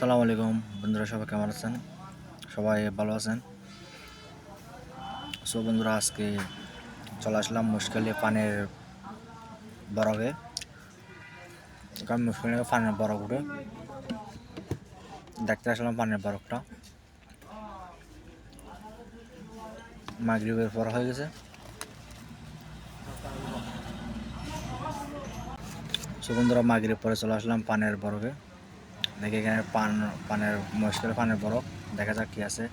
আসসালামু আলাইকুম বন্ধুরা, সবাই কেমন আছেন? সবাই ভালো আছেন? সো বন্ধুরা, আজকে চলে আসলাম মুশকিলে পানির বরফে। কারণ মুশকিলে পানির বরফ উঠে দেখতে আসলাম পানির বরফটা। মাগরিবের পর হয়ে গেছে। সো বন্ধুরা, মাগরিব পরে চলে আসলাম পানির বরফে। দেখি এখানে পানের মুশকিলে পানির বরফ, দেখা যাক কি আছে।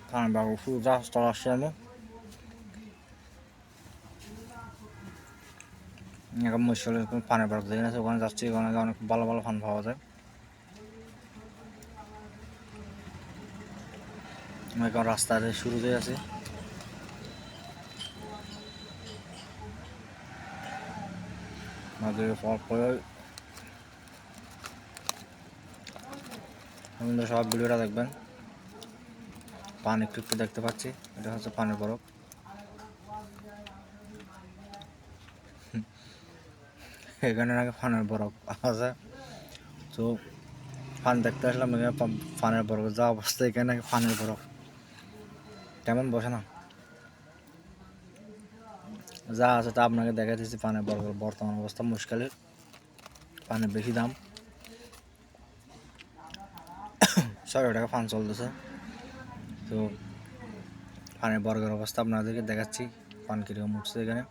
পানির বরফ শুধু চলে আসছি আমি। এখন মুশকিলে পানির বরফ দেখে আছে, ওখানে যাচ্ছি। ওখানে অনেক ভালো ভালো পান পাওয়া যায়। এখন রাস্তাতে শুরু হয়ে আছে। মাগরিবের পর পরে আপনারা সব ভিডিওটা দেখবেন। পানি একটু একটু দেখতে পাচ্ছি, এটা হচ্ছে পানির বরফ। এখানে নাকি পানির বরফ আছে। তো পান দেখতে আসলাম, এখানে পানির বরফ যা অবস্থা, এখানে নাকি পানির বরফ তেমন বসে না। যা আছে তা আপনাকে দেখা দিচ্ছি। পানির বরফের বর্তমান অবস্থা মুশকিলের, পানির বেশি দাম। 6 টাকা পান চলতেছে। তো পানির বরফের অবস্থা আপনাদেরকে দেখাচ্ছি, পান কীরকম উঠছে এখানে।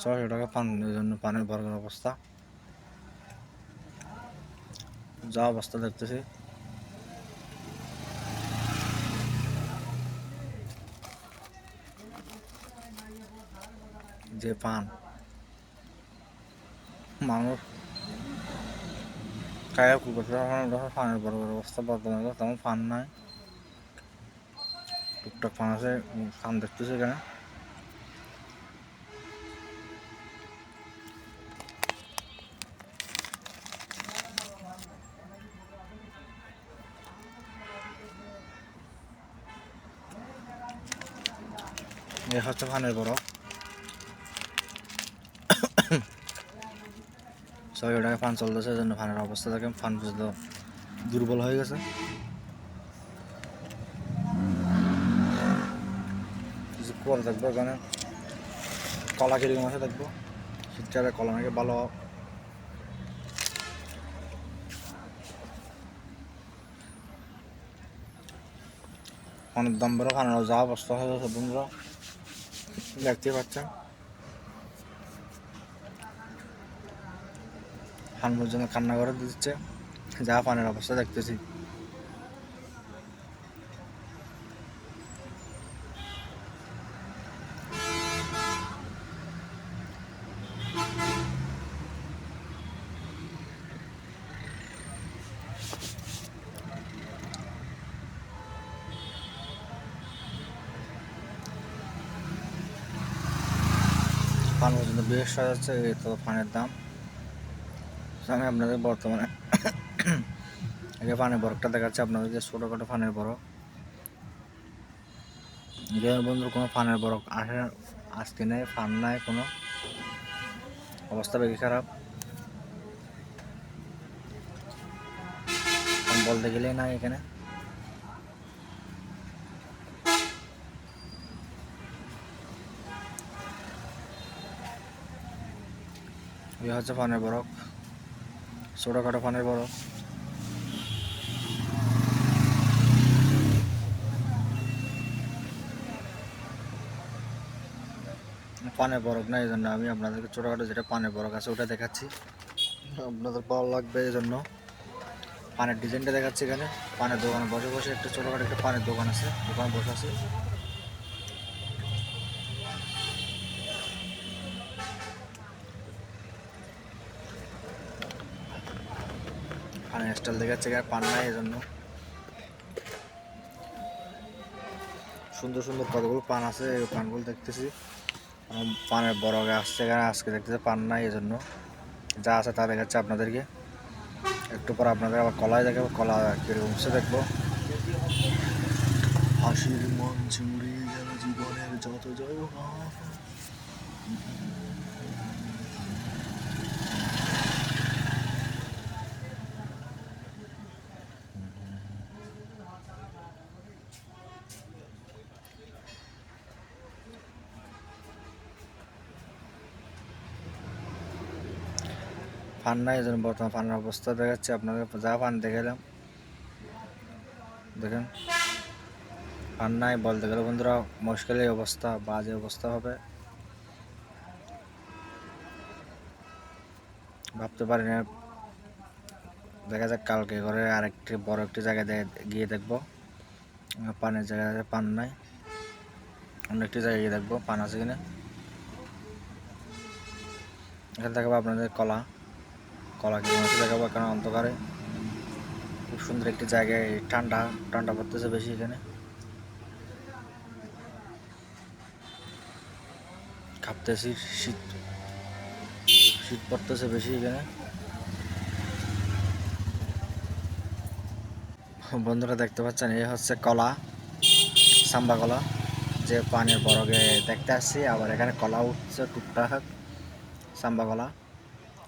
$600 পান, এই জন্য পানির বরফের অবস্থা যা অবস্থা দেখতেছি। যে পান মানুষ খায়া করতে পানির বরফের অবস্থা বর্তমানে তেমন পান নাই। টুকটাক পান আছে, পান দেখতেছি এখানে। এ হচ্ছে পানের বরফ। 6 টাকা পান চলতেছে, এই জন্য পানের অবস্থা দেখেন। পান পর্যন্ত দুর্বল হয়ে গেছে। কিছু পরে দেখবো এখানে কলা কিরকম আছে দেখবো। শীতকালে কলা নাকি ভালো। পানের দাম বেড়ে পানের যা অবস্থা হয়ে গেছে বন্ধুরা, দেখতে পাচ্ছেন। পান পর্যন্ত কান্না করে দিচ্ছে, যা পানের অবস্থা দেখতেছি। পান পর্যন্ত বেশ হয়ে যাচ্ছে, এই তো পানের দাম। আমি আপনাদের বর্তমানে এই পানের বরফটা দেখাচ্ছে আপনাদেরকে, ছোটোখাটো পানের বরফ। বন্ধুর কোনো পানের বরফ আসে আজকে নেই, পান নাই কোনো, অবস্থা বেশি খারাপ। বলতে গেলেই নাই এখানে। এই হচ্ছে পানের বরফ, ছোটোখাটো পানের বরফ। পানের বরফ না, এই জন্য আমি আপনাদেরকে ছোটোখাটো যেটা পানের বরফ আছে ওটা দেখাচ্ছি, আপনাদের ভালো লাগবে। এই জন্য পানের ডিজাইনটা দেখাচ্ছি। এখানে পানের দোকানে বসে বসে একটা ছোটোখাটো একটা পানের দোকান আছে, দোকানে বসে আছে। পানের স্টাইল দেখাচ্ছে, এখানে পান নাই, এই জন্য সুন্দর সুন্দর কতগুলো পান আছে, এই পানগুলো দেখতেছি। পানের বরফে আসছে এখানে, আজকে দেখতেছে পান নাই, এই জন্য যা আছে তা দেখাচ্ছে আপনাদেরকে। একটু পর আপনাদের আবার কলাই দেখাবো, কলা কীরকম সে দেখবো। হাসির মঞ্চে উড়িয়ে গেল জীবনে যত জয় হোক। ফান নাই, এই জন্য বর্তমান ফানের অবস্থা দেখাচ্ছে আপনাদের। যা ফান দেখালাম দেখেন, ফান নাই বলতে গেলে বন্ধুরা মুশকিল এই অবস্থা, বাজে অবস্থা হবে। ভাবতে পারি না। দেখা যাক কালকে করে আরেকটি বড় একটি জায়গায় গিয়ে দেখবো পানের জায়গায় পান নাই, অন্য একটি জায়গায় গিয়ে দেখবো পান আছে কিনা। এখানে দেখাবো আপনাদের কলা, কলা কি আছে দেখাবো। কারণ অন্ধকারে খুব সুন্দর একটি জায়গায়, ঠান্ডা ঠান্ডা পড়তেছে বেশি এখানে, কাঁপতেছি, শীত শীত পড়তেছে বেশি এখানে। বন্ধুরা দেখতে পাচ্ছেন এই হচ্ছে কলা, সাম্বা কলা, যে পানির বরফে দেখতে আসছি। আবার এখানে কলা উঠছে টুকটাক, সাম্বা কলা।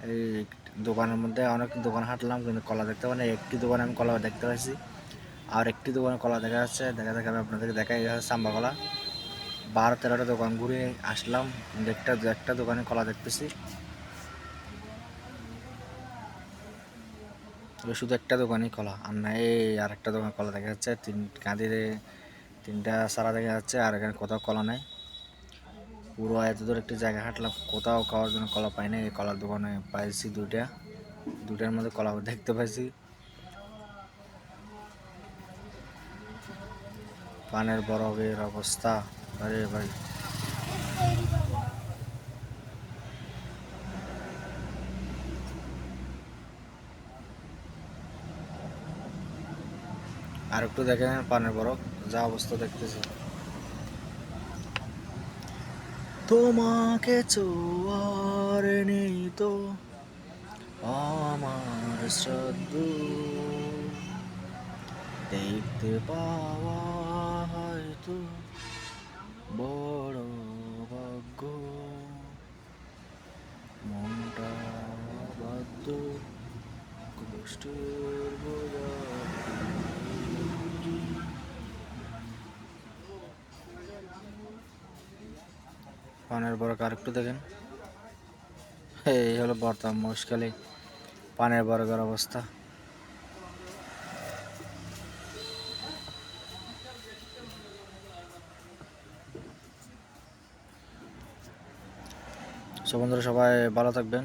এই দোকানের মধ্যে অনেক দোকান হাঁটলাম কিন্তু কলা দেখতে পাই না। একটি দোকানে আমি কলা দেখতে পাচ্ছি, আর একটি দোকানে কলা দেখা যাচ্ছে। দেখা যাক আমি আপনাদেরকে দেখাই, সাম্বা কলা। 12-13টা দোকান ঘুরে আসলাম কিন্তু একটা দোকানে কলা দেখতেছি, শুধু একটা দোকানই কলা, আর না এই আর একটা দোকান কলা দেখা যাচ্ছে। কাঁদিরে 3টা সারা দেখা যাচ্ছে, আর এখানে কোথাও কলা নেই। পুরো এত দূর একটি জায়গা হাঁটলাম, কোথাও খাওয়ার জন্য কলা পাই না। এই কলার দোকানে পাইছি দুটার মধ্যে কলা দেখতে পাইছি। পানের বরফের অবস্থা, আরে ভাই। আর একটু দেখেন পানের বরফ, যা অবস্থা দেখতেছি। তোমাকে ছোঁয়ার নেই তো আমার শ্রদ্ধা, দেখতে পাওয়া হয়তো বড় ভাগ্য, মনটা বাধ্য কষ্টের বোঝা। পানের বরফ আর একটু দেখেন। এই হলো বর্তমান মুশকিলে পানের বরফের অবস্থা। সব বন্ধুরা সবাই ভালো থাকবেন।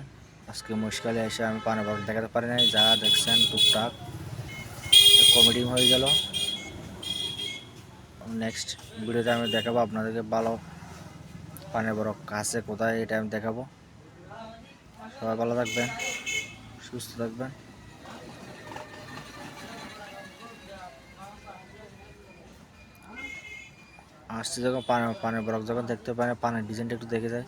আজকে মুশকিলে এসে আমি পানের বরফ দেখাতে পারি নাই, যা দেখছেন টুকটাক কমেডি হয়ে গেল। নেক্সট ভিডিওতে আমি দেখাবো আপনাদেরকে ভালো পানের বরফ কাছে কোথায়, এটা আমি দেখাবো। সবাই ভালো থাকবেন, সুস্থ থাকবেন। আসছে যখন পানের বরফ যখন দেখতে পারেন, পানের ডিজাইনটা একটু দেখে যায়।